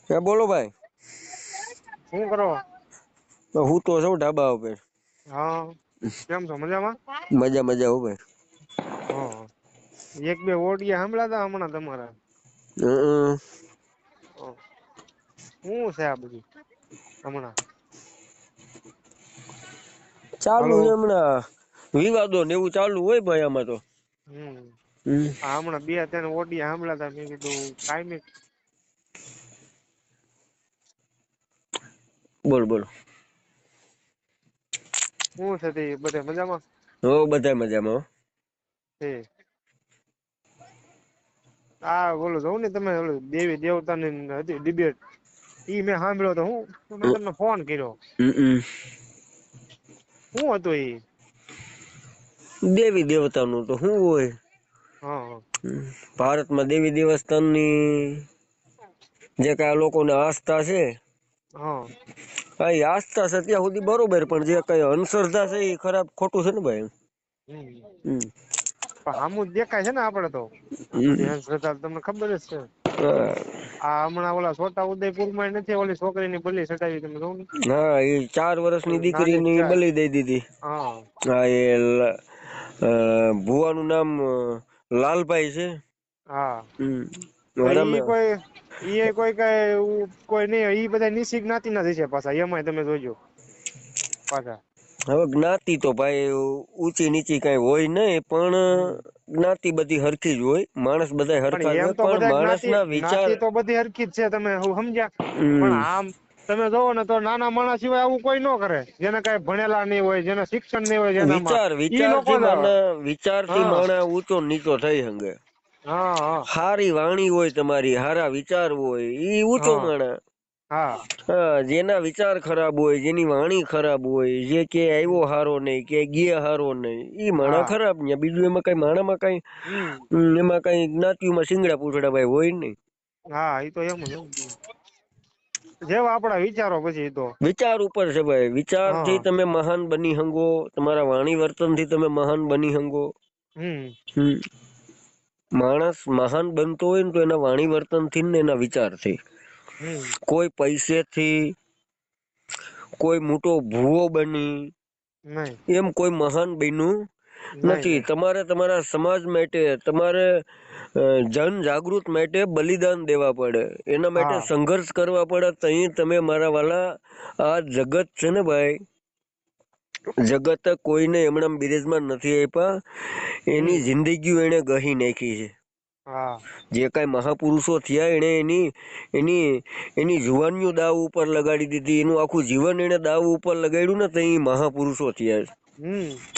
બોલો ભાઈ. શું કરો? હું તો સૌ ઢાબા ઉપર. હા, કેમ છો? મજામાં? મજા મજા હો ભાઈ. હા, એક બે ઓડિયા સાંભળ્યા હતા હમણાં તમારા. હમ. શું છે આ બધું હમણાં? ચાલુ હલો. એમણા વિવાદો ને એવું ચાલુ હોય ભાઈ આમાં તો. હમણાં બે ત્રણ ઓડિયા સાંભળ્યા હતા મેં કીધું કાંઈ નઈ. બોલ બોલ. શું છે તે બધે મજામાં? હો બધા મજામાં. ઠીક. હા બોલો જોવ ને તમે દેવી દેવતા ની હતી ડિબેટ. ઈ મેં સાંભળ્યો તો મેં તમને ફોન કર્યો. હમ. શું હતું એ? દેવી દેવતા નું તો શું હોય. હા. ભારતમાં દેવી દેવસ્થાનની જે કઈ લોકોને આસ્થા છે. હા. હા, આસ્થા છે ત્યાં સુધી બરોબર, પણ જે કઈ અંધશ્રદ્ધા છે એ ખરાબ ખોટું છે ને ભાઈ. હમ. હામું દેખાય છે ને આપડે તો આ બધી અંધશ્રદ્ધા તમને ખબર જ છે. આ હમણાં ઓલા છોટા ઉદેપુર માં નથી ઓલી છોકરીની બલી સટાવી તમે જોવો ને. હા, એ 4 વર્ષની નાની દીકરીની બલી દઈ દીધી. હા હા, એ ભુવાનું નામ લાલભાઈ છે. હા, તો રમે કોઈ કોઈ નઈ ઈ બધા નિશી જ્ઞાતિ ના છે પાછા એમાંય તમે જોજો પાછા. હવે જ્ઞાતિ તો ભાઈ ઊંચી નીચી કઈ હોય નઈ, પણ જ્ઞાતિ બધી હરખી જ હોય. માણસ બધા હરખા જ એમ હોય, તો પણ બધા માણસ જ્ઞાતિ ના વિચાર. જ્ઞાતિ તો બધી હરખી જ છે તમે સમજ્યા, પણ આમ તમે જોવો ને તો નાના માણસ સિવાય આવું કોઈ ન કરે, જેને કઈ ભણેલા નહી હોય, જેને શિક્ષણ નહીં હોય જેનામાં, ઈ લોકો જ આવે. વિચારથી હા માણસ ઊંચો નીચો થઈ હંગે. હા હા. હારી વાણી હોય તમારી, હારા વિચાર હોય, ઈ ઊંચો હા માણસ. હા. હા, જેના વિચાર ખરાબ હોય, જેની વાણી ખરાબ હોય, જે કે આવ્યો હારો નહી કે ગયા હારો નહી, ઈ માણા હા ખરાબ. બીજું એમાં કઈ માણામાં કઈ એમાં કઈ જ્ઞાતિમાં સિંગડા પૂછડા ભાઈ હોય નઈ. હા, એ તો એમ જ જેવા આપડા વિચારો પછી તો. વિચાર ઉપર છે ભાઈ, વિચાર થી હા તમે મહાન બની હંગો, તમારા વાણી વર્તન થી તમે મહાન બની હંગો. માણસ મહાન બનતો હોય ને તો એના વાણી વર્તન થી ને એના વિચારથી. કોઈ પૈસેથી, કોઈ મોટો ભૂવો બની નહી. એમ કોઈ મહાન બન્યું નહી નથી. નહી તમારે તમારા સમાજ માટે, તમારે જન જાગૃત માટે બલિદાન દેવા પડે. એના માટે હા સંઘર્ષ કરવા પડે. તઈ તમે મારા વાલા આ જગત છે ને ભાઈ, જગત કોઈને એમણામ બિરેજમાન નથી આપ્યા. એની જિંદગીઓ એને ગહી નાખી છે. હા. જે કઈ મહાપુરુષો થયા એને એની જુવાનીઓ દાવ ઉપર લગાડી દીધી. એનું આખું જીવન એને દાવ ઉપર લગાડ્યું ને તો એ મહાપુરુષો થયા.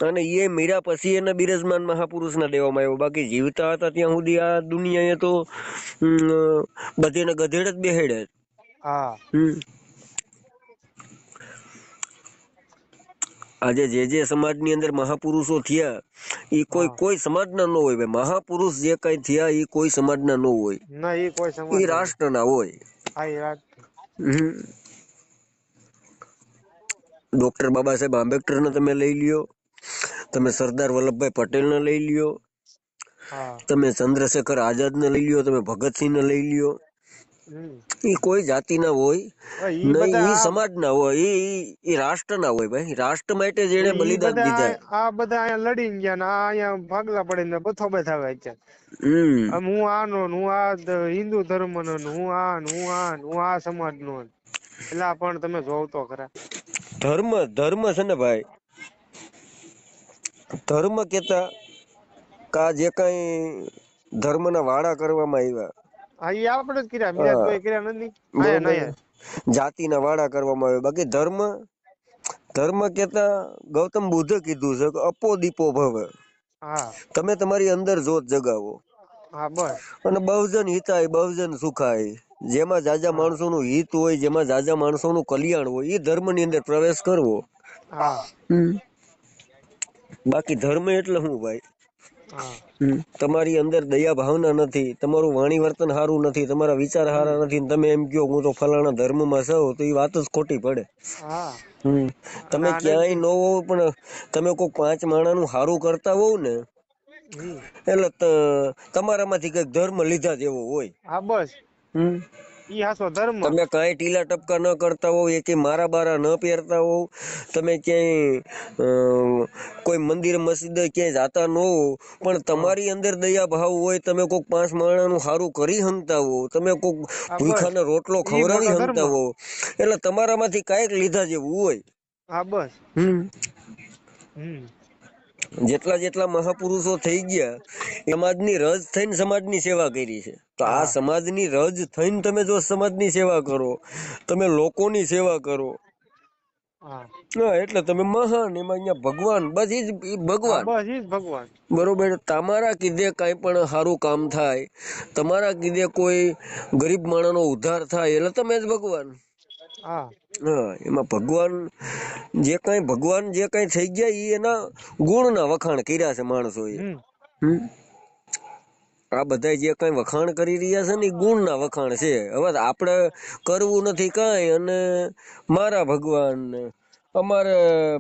અને એ મીરા પછી એના બિરાજમાન મહાપુરુષ ના દેવામાં આવ્યો. બાકી જીવતા હતા ત્યાં સુધી આ દુનિયા એ તો બધેને ગધેડ જ બેહાડ્યા. હા. આજે જે સમાજની અંદર મહાપુરુષો થયા એ હા કોઈ સમાજ ના ન હોય. મહાપુરુષ જે કઈ થયા એ કોઈ સમાજ ના ન હોય. ના એ કોઈ એ સમાજ ના નહી. રાષ્ટ્ર ના હોય. હા એ વાત ડોક્ટર બાબા સાહેબ આંબેડકર તમે લઈ લ્યો, તમે સરદાર વલ્લભભાઈ પટેલ ને લઈ લ્યો, હા. તમે ચંદ્રશેખર આઝાદ ને લઈ લ્યો, તમે ભગતસિંહ ને લઈ લ્યો. એ કોઈ જાતિ ના હોય નહી, બધા ઈ સમાજ ના હોય, એ રાષ્ટ્ર ના હોય ભાઈ. રાષ્ટ્ર માટે જેને ઈ બલિદાન બધા દીધા. આ બધા અહીંયા લડીને ગયા ને આ અહીંયા ભાગલા પડીને બથો બતાવે છે. હમ હું આનો હું આ હિન્દુ ધર્મ નો હું આ સમાજ નો એટલે પણ તમે જોવ તો ખરા. ધર્મ છે ને ભાઈ, ધર્મ કેતા કા જે કઈ ધર્મ ના વાડા કરવામાં આવ્યા. હા એ આપડે જ કર્યા બીજા હા કોઈ કર્યા નથી. આયા બરોબર. નાયા જાતિના વાડા કરવામાં આવે. બાકી ધર્મ કેતા ગૌતમ બુદ્ધે કીધું છે કે અપો દીપો ભવ. હા તમે તમારી અંદર જોત જગાવો. હા બસ અને બહુજન હિતાય બહુજન સુખાય. જેમાં જાજા હા માણસો નું હિત હોય, જેમાં જાજા માણસો નું કલ્યાણ હોય, એ ધર્મ ની અંદર પ્રવેશ કરવો. હા. બાકી ધર્મ એટલે શું ભાઈ? હા. તમારી અંદર દયા ભાવના નથી, તમારું વાણી વર્તન સારું નથી, તમારા વિચાર સારા નથી, તમે એમ કહો હું તો ફલાણા ધર્મમાં સૌ તો એ વાત જ ખોટી પડે. હા અને તમે આને જ ક્યાંય ન હોવ પણ તમે કોઈ 5 માણા નું સારું કરતા હોવ ને એટલે તમારા માંથી કઈક ધર્મ લીધા જેવો હોય. હા બસ ઈ હાસો ધર્મ. તમે કાંઈ ટીલા ટપકા ન કરતા હોવ, એકે મારા બારા ન પહેરતા હોવ, તમે ક્યાંય કોઈ મંદિર મસ્જિદ ક્યાંય જાતા ન હોવ, પણ તમારી અંદર દયા ભાવ હોય, તમે કોઈક 5 માણસનું સારું કરી હંગતા હો, તમે કોઈક ભૂખાને રોટલો ઈ ખવડાવી મોટો ધર્મ. હંગતા હો, એટલે તમારામાંથી કાંઈક લીધા જેવું હોય. હા બસ. જેટલા જેટલા મહાપુરુષો થઈ ગયા, સમાજની રજ થઈને સમાજની સેવા કરી છે. તો આ સમાજની રજ થઈને તમે જો સમાજની સેવા કરો, તમે લોકોની સેવા કરો, એટલે તમે મહાન. એમાં અહીંયા ભગવાન, બસ ઈ ભગવાન. બસ ઈ જ ભગવાન. બરોબર. તમારા કીધે કાંઈ પણ સારું કામ થાય, તમારા કીધે કોઈ ગરીબ માણસનો ઉદ્ધાર થાય, એટલે તમે જ ભગવાન. હા, એમાં ભગવાન જે કાંઈ થઈ ગયા, એ એના ગુણના વખાણ કર્યા છે માણસોએ. આ બધા જે કઈ વખાણ કરી રહ્યા છે ને, એ ગુણના વખાણ છે. હવે આપણે કરવું નથી કાંઈ, અને મારા ભગવાન, અમારે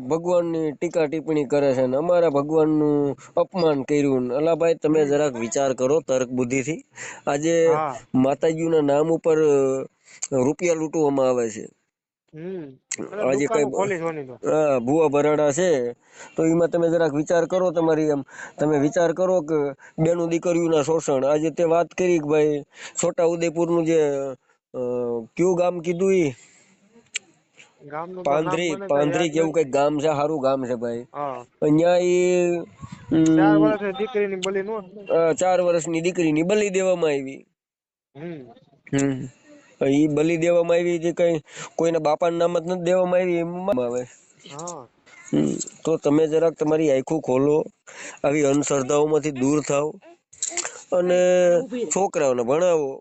ભગવાનની ટીકા ટિપ્પણી કરે છે ને અમારા ભગવાનનું અપમાન કર્યું. અલા ભાઈ, તમે જરાક વિચાર કરો તર્ક બુદ્ધિથી. આજે માતાજીના નામ ઉપર રૂપિયા લૂંટવામાં આવે છે. આજે કઈ ભૂવા ભરાડા છે, તો એમાં તમે જરાક વિચાર કરો. તમે વિચાર કરો કે બેનું દીકરીઓના શોષણ. આજે તે વાત કરી કે ભાઈ છોટા ઉદેપુરનું જે કયું ગામ કીધું, ઈ પાંધરી કેવું કઈક ગામ છે, સારું ગામ છે ભાઈ. અહીંયા 4 વર્ષની દીકરીની બલી દેવામાં આવી. ઈ બલી દેવામાં આવી હતી, કઈ કોઈના બાપાના નામ જ નથી દેવામાં આવી. એમાં આવે. તો તમે જરાક તમારી આંખો ખોલો, આવી અંધશ્રદ્ધાઓમાંથી દૂર થાવ અને છોકરાઓને ભણાવો.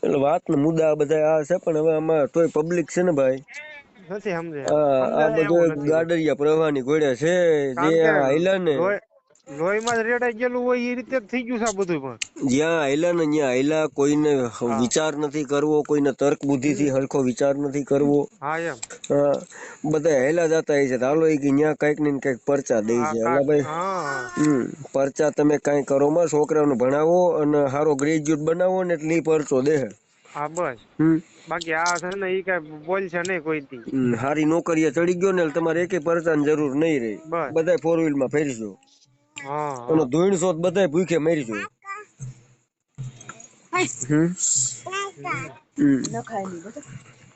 એટલે વાત ને મુદ્દા બધા આ છે, પણ હવે આમાં તોય પબ્લિક છે ને ભાઈ, આ બધું ગાડરિયા પ્રવાહની ઘોડે છે, જે હાઈલા ને લોહીમાં રેડાઈ ગયેલું હોય એ રીતે થઈ ગયું છે આ બધું. પણ જ્યાં હાઈલા ને ત્યાં હાઈલા, કોઈને વિચાર નથી કરવો, કોઈને તર્ક બુદ્ધિ થી હરખો વિચાર નથી કરવો. બધા હેલા જતા છે. હાલો કે ત્યાં કઈક ને કઈક પરચા દે છે. એટલે ભાઈ પરચા તમે કઈ કરો માં, છોકરાઓને ભણાવો અને સારો ગ્રેજ્યુએટ બનાવો ને એટલે પરચો દે. હા બસ. બાકી આ છે ને, ઈ કઈ બોલ છે નહીં કોઈ દી. હારી નોકરીએ ચડી ગયો ને તમારે એકે પરચાની જરૂર નહીં રહી. બધા 4 વ્હીલ માં ફેરજો અને ધોઈણસો બધા ભૂખે મરજો.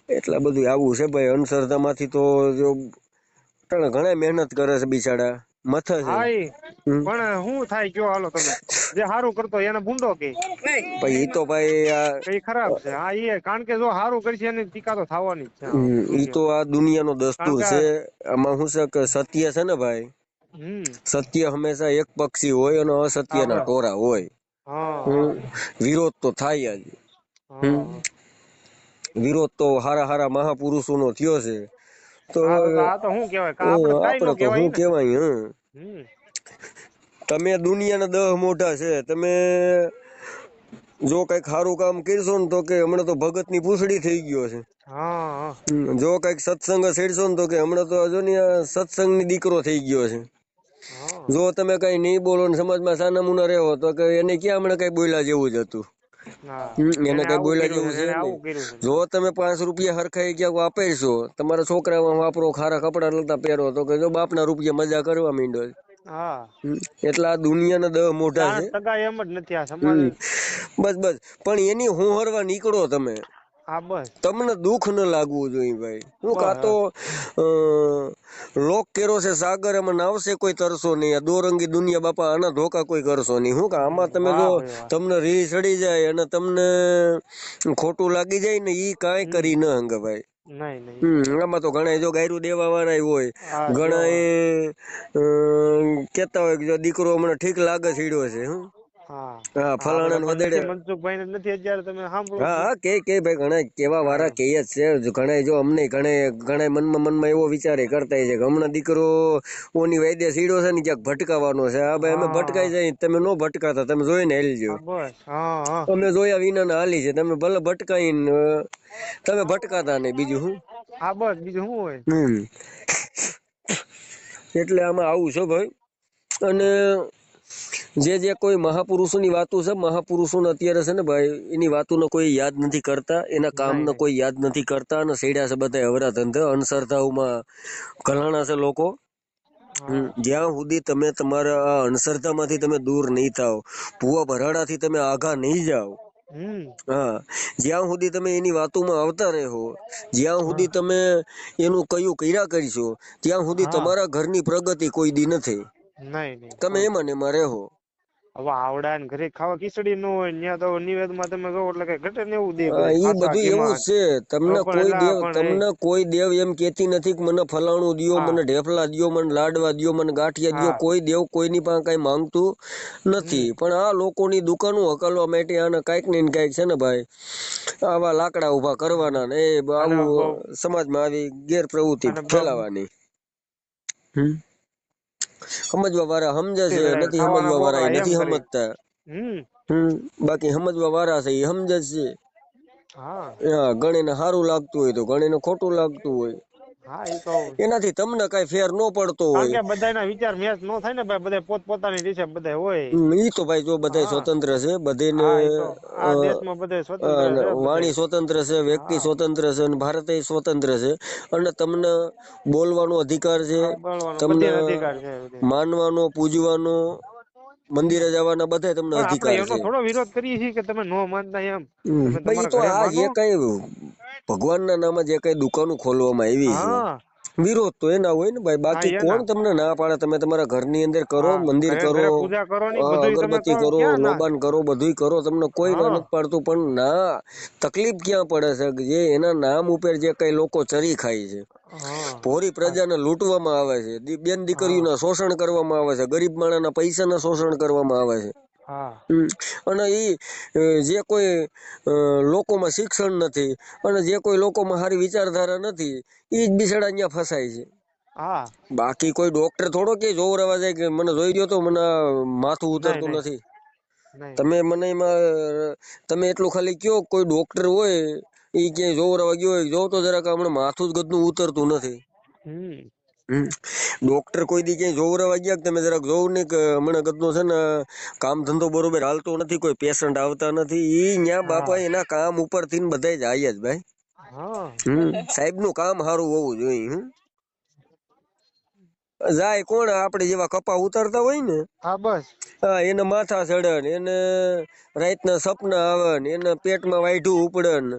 એટલા બધું આવું છે ભાઈ. અંધશ્રદ્ધા માંથી તો જો ઘણા મહેનત કરે છે બિચારા, મથે છે. પણ શું થાય કયો? હાલો તમે જે સારું કરતો એને ભૂંડો કે ભાઈ, તો ભાઈ કઈ ખરાબ છે. હા, એ કારણ કે જો સારું કરશે એની ટીકા તો થવાની જ છે. ઈ તો આ દુનિયાનો દસ્તુર છે. આમાં શું છે કે સત્ય છે ને ભાઈ, સત્ય હંમેશા એક પક્ષી હોય અને અસત્યના ટોરા હોય. વિરોધ તો થાય જ. વિરોધ તો હારા હારા મહાપુરુષો નો થયો છે. તો આપડે તો શું કેવાય? તમે દુનિયાના 10 મોઢા છે. તમે જો કઈક સારું કામ કરશો ને, તો કે હમણાં તો ભગત ની પૂંછડી થઈ ગયો છે. જો કઈક સત્સંગ છેડશો ને, તો કે હમણાં તો જો ને સત્સંગ ની દીકરો થઈ ગયો છે. જો તમે કઈ નહીં બોલો ને સમાજમાં સાના મુના રહો, તો કે એને ક્યાં હમણાં કઈ બોલ્યા જેવું જ હતું. એને કઈ બોલ્યા જેવું છે નહીં. જો તમે 5 રૂપિયા હરખાઈ ક્યાંક વાપરશો, તમારા છોકરામાં વાપરો, ખારા કપડા લતા પહેરો, તો કે જો બાપના રૂપિયા મજા કરવા માંડો. એટલે આ દુનિયાના 10 મોઢા છે. બસ બસ. પણ એની હું હરવા નીકળો તમે, તમને દુઃખ ન લાગવું જોઈએ ભાઈ. હું કાતો લોક કેરો છે સાગર, એમાં નાવશે કોઈ તરસો નહીં. આ દોરંગી દુનિયા બાપા, આના ધોકા કોઈ કરશો નહીં. હું આમાં તમે જો તમને રી ચડી જાય અને તમને ખોટું લાગી જાય ને, ઈ કાંઈ કરી ન હંગે ભાઈ. આમાં તો ઘણા જો ગાયરું દેવા વાળા હોય, ઘણા કેતા હોય કે જો દીકરો હમણાં ઠીક લાગે છેડ્યો છે. હા, ફલાણા વધેડે. હા, કે ભાઈ ઘણા કેવા વાળા કે જ છે. ઘણા જો અમને ઘણા મનમાં એવો વિચારે કરતા છે કે હમણાં દીકરો ઓની વાયદે સીડો છે ને, ક્યાંક ભટકાવાનો છે. હા ભાઈ, અમે ભટકાઈ જાય, તમે નો ભટકાતા, તમે જોઈને હેલજો. અમે જોયા વિના ના હાલી છે. તમે ભલે ભટકાઈને તમે ભટકાતા નહીં, બીજું શું? એટલે આમાં આવું છે ભાઈ. અને જે કોઈ મહાપુરુષોની વાતો છે, મહાપુરુષોને અત્યારે છે ને ભાઈ એની વાતોને કોઈ યાદ નથી કરતા, એના કામને કોઈ યાદ નથી કરતા, અને સૈડા છે બધા અવરા ધંધા અણસરતાઓમાં કલાણા છે લોકો. જ્યાં સુધી તમે તમારા આ અણસરતામાંથી તમે દૂર નહીં થાવ, ભૂવા ભરાડાથી તમે આઘા નહીં જાઓ, હા, જ્યાં સુધી તમે એની વાતોમાં આવતા રહો, જ્યાં સુધી તમે એનું કયું કર્યા કરશો, ત્યાં સુધી તમારા ઘરની પ્રગતિ કોઈ દી નથી. તમે એમાં ને એમાં રહો. હવે આવડા ને ઘરે ખાવા ખીચડી ન હોય ત્યાં તો નિવેદ માં તમે જો એટલે કઈ ઘટે ને એવું દે એ બધું એવું જ છે. તમને કોઈ દેવ એમ કેતી નથી કે મને ફલાણું દિયો, મને ઢેફલા દિયો, મને લાડવા દિયો, મને ગાંઠિયા દિયો. કોઈ દેવ કોઈની પાસે કઈ માંગતું નથી. પણ આ લોકોની દુકાનો હકાલવા માટે આને કઈક ને કઈક છે ને ભાઈ, આવા લાકડા ઉભા કરવાના ને એ આવું સમાજમાં આવી ગેરપ્રવૃત્તિ ફેલાવાની. સમજવા વાળા સમજે છે, નથી સમજવા વાળા નથી સમજતા. બાકી સમજવા વાળા છે એ સમજે છે. ગણીને સારું લાગતું હોય તો ગણીને ખોટું લાગતું હોય, એનાથી તમને કઈ ફેર ન પડતો હોય. બધાના વિચાર મેચ ન થાય ને ભાઈ, બધા પોતપોતાની રીતે બધા હોય. ઈ તો ભાઈ જો બધા સ્વતંત્ર છે, બધાને વાણી સ્વતંત્ર છે, વ્યક્તિ સ્વતંત્ર છે, અને ભારત સ્વતંત્ર છે. અને તમને બોલવાનો અધિકાર છે, તમને માનવાનો, પૂજવાનો, મંદિરે જવાના બધા તમને અધિકાર છે. થોડો વિરોધ કરીએ છીએ કે તમે નો માનતા એમ. ભાઈ તો આ જે કઈ ભગવાનના નામે જે કઈ દુકાનો ખોલવામાં આવી છે, વિરોધ તો એના હોય ને ભાઈ. બાકી કોણ તમને ના પાડે? તમે તમારા ઘરની અંદર કરો, મંદિર કરો, અગરબત્તી કરો, લોબાન કરો, બધું કરો, તમને કોઈ નથી પાડતું. પણ ના, તકલીફ ક્યાં પડે છે કે જે એના નામ ઉપર જે કઈ લોકો ચરી ખાય છે, ભોરી પ્રજાને લૂંટવામાં આવે છે, બેન દીકરીઓના શોષણ કરવામાં આવે છે, ગરીબ માણસના પૈસાના શોષણ કરવામાં આવે છે. અને એ જે કોઈ લોકોમાં શિક્ષણ નથી, અને જે કોઈ લોકોમાં સારી વિચારધારા નથી, એ જ બિસાડા અહીંયા ફસાય છે. બાકી કોઈ ડોક્ટર થોડો કે જોવરાવા જાય કે મને જોઈ ગયો તો મને માથું ઉતરતું નથી. તમે મને એમાં તમે એટલું ખાલી કયો કોઈ ડોક્ટર હોય એ ક્યાંય જોવરાવા ગયો હોય, જોવ તો જરાક હમણાં માથું જ ગદનું ઉતરતું નથી. ડોક્ટર કોઈ દી ક્યાંય જોવરાવા ગયા તમે જરાક જોવું નહીં કે હમણાં ગદનું છે ને કામ ધંધો બરોબર હાલતો નથી, કોઈ પેશન્ટ આવતા નથી, ઈ ન્યા બાપા એના કામ ઉપર થી બધા જાય જ ભાઈ. સાહેબ નું કામ સારું હોવું જોઈએ. જાય કોણ? આપડે જેવા કપા ઉતારતા હોય ને, એને માથા ચડે ને, એને રાતના સપના આવે ને, એને પેટમાં વાઢું ઉપડે ને,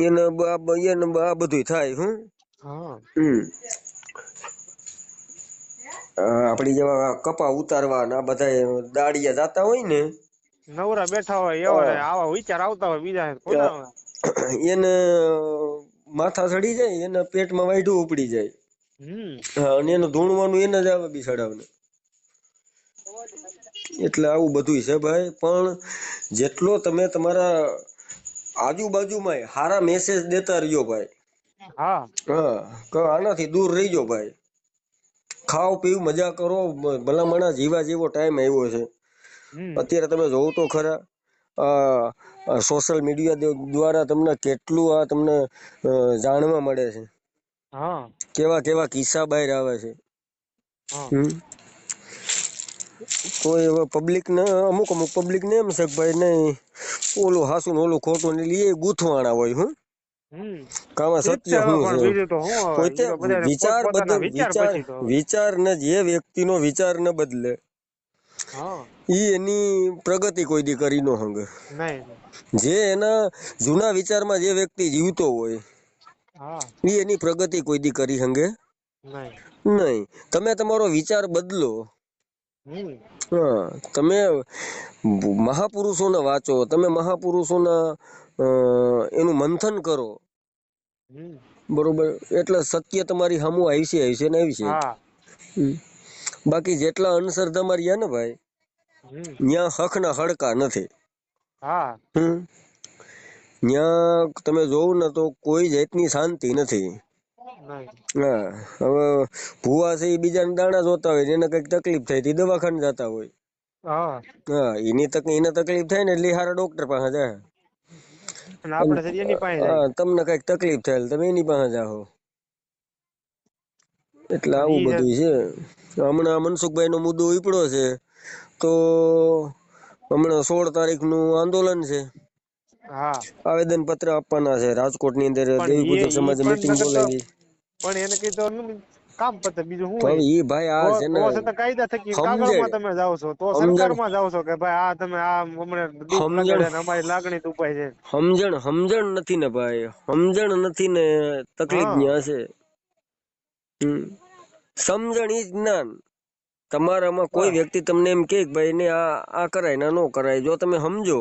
એને આ બધું થાય. આપડી જેવા કપા ઉતારવા આ બધા દાડિયા જાતા હોય ને, નવરા બેઠા હોય આવા વિચાર આવતા હોય બીજા, એને માથા ચડી જાય, એને પેટમાં વાઢું ઉપડી જાય, અને એનું ધૂણવાનું એને જ આવે બિસાડાવને. એટલે આવું બધું છે ભાઈ. પણ જેટલો તમે તમારા આજુબાજુમાં સારા મેસેજ દેતા રહ્યો ભાઈ, આનાથી દૂર રહીજો ભાઈ. ખાઓ પીવું મજા કરો, ભલામણા જીવા જેવો ટાઈમ આવ્યો છે. અત્યારે તમે જોવો તો ખરા, સોશિયલ મીડિયા દ્વારા તમને કેટલું આ તમને જાણવા મળે છે, કેવા કેવા કિસ્સા બહાર આવે છે. કોઈ હવે પબ્લિક ને અમુક પબ્લિક ને એમ છે કે ભાઈ નહીં ઓલું હાસું ને ઓલું ખોટું ને એ ગુથવાણા હોય. કામાં સત્ય શું છે? વિચાર ને જે વ્યક્તિનો વિચાર ને બદલે એની પ્રગતિ કોઈ દી કરી ન હંગે. જે એના જૂના વિચારમાં જે વ્યક્તિ જીવતો હોય એની પ્રગતિ કોઈ દી કરી હંગે નહીં. તમે તમારો વિચાર બદલો. તમે મહાપુરુષોને વાંચો, તમે મહાપુરુષોના એનું મંથન કરો, બરોબર? એટલે સત્ય તમારી સામું આવશે ને આવશે. બાકી જેટલા અણસરધામાં રહ્યા ને ભાઈ, ત્યાં હકના હડકા નથી. ત્યાં તમે જોવ ને તો કોઈ જાતની શાંતિ નથી. હવે ભૂવા છે એ બીજાને દાણા જોતા હોય, એને કઈક તકલીફ થાય તો દવાખાને જતા હોય. એને તકલીફ થાય ને એટલે હારા ડોક્ટર પાસે જાય. તમને કઈક તકલીફ થાય તમે એની પાસે જાઓ. એટલે આવું બધું છે. હમણાં મનસુખભાઈ નો મુદ્દો ઉપડ્યો છે તો હમણાં 16 તારીખનું આંદોલન છે. હા, આવેદન પત્ર આપવાના છે. રાજકોટની અંદર પણ દેવી પૂજક ઈ સમાજે પણ મીટિંગ નકર તો બોલાવી. પણ એને કઈ તો કામ પતે, બીજું શું તો હોય. હવે ઈ ભાઈ આ છે તો ને છતાં કાયદા થકી સમજણ કાગળમાં તમે જાઓ છો, તો સમજણ સરકારમાં જાઓ છો કે ભાઈ આ તમે આ અમને દુઃખ સમજણ લગાડ્યા ને અમારી લાગણી દુભાઈ છે. સમજણ નથી ને ભાઈ, સમજણ નથી ને તકલીફ હા ન્યા છે. સમજણ ઈ જ્ઞાન. તમારામાં કોઈ બસ વ્યક્તિ તમને એમ કે ભાઈ ને આ કરાય ને ન કરાય, જો તમે સમજો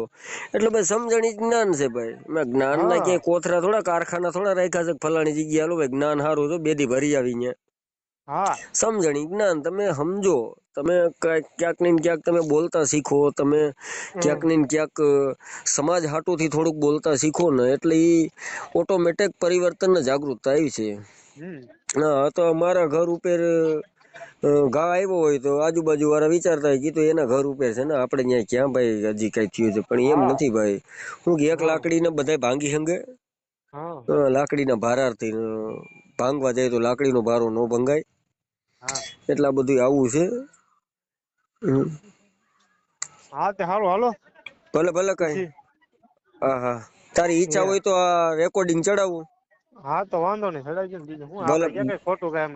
એટલે ભાઈ સમજણ ઈ જ્ઞાન છે ભાઈ. જ્ઞાન ના હા ક્યાંય કોથરા થોડા કારખાના થોડા રાખ્યા છે ફલાણી જગ્યા હાલો ભાઈ જ્ઞાન સારું તો બેદી ભરી આવી ન્યા. હા સમજણી જ્ઞાન તમે સમજો, તમે ક્યાંક ને ક્યાંક તમે બોલતા શીખો, તમે ક્યાંક ને ક્યાંક સમાજ હાટુથી થોડુંક બોલતા શીખો ને એટલે ઈ ઓટોમેટિક પરિવર્તન ને જાગૃતતા આવી છે. હા, તો અમારા ઘર ઉપર ઘા આવ્યો હોય તો આજુબાજુ વાળા વિચારતા હોય કે એના ઘર ઉપર છે ને આપણે ત્યાં ક્યાં ભાઈ હજી કઈ થયું છે, પણ એમ હા નથી ભાઈ. હું એક હા લાકડીને બધા ભાંગી હંગે, હા લાકડીના ભારાથી ભાંગવા જાય તો લાકડીનો ભારો ન ભંગાય. હા એટલા બધું આવું છે. હા તે હાલો હાલો ભલે ભલે કઈ. પછી હા હા, તારી ઈચ્છા હોય તો આ રેકોર્ડિંગ ચડાવું. હા તો વાંધો નહીં, ચડાવજો ને. બીજું હું ભલે આપડે ક્યાં કઈ ખોટું કાંઈ